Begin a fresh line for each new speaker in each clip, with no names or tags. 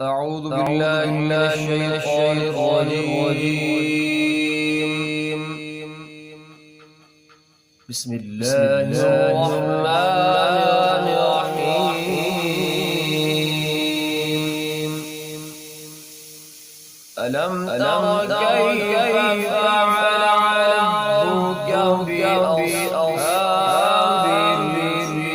أعوذ بالله من الشيطان الرجيم. بسم الله الرحمن الرحيم. ألم تر كيف فعل ربك بأصحاب الفيل؟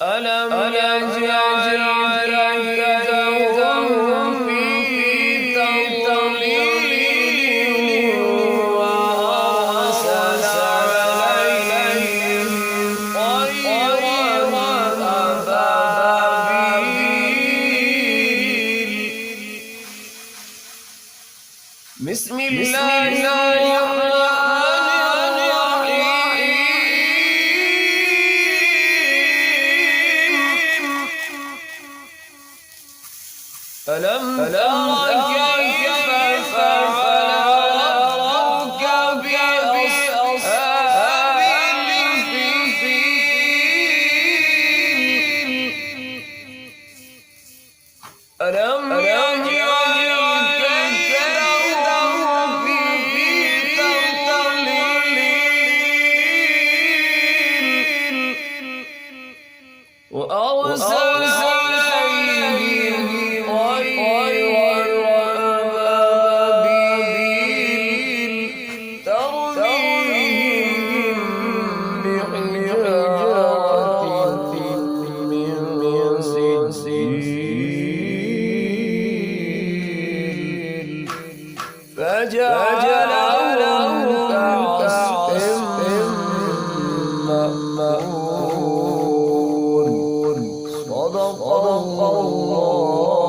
ألم يجعل كيدهم في تضليل وأرسل عليهم طيرا أبابيل. بسم الله الرحمن الرحيم. ألم تر كيف فعل ربك بأصحاب الفيل؟ ألم يجعل كيدهم في تضليل وأرسل عليهم طيرا أبابيل ترميهم بحجارة من سجيل فجعلهم كعصف مأكول. صدق الله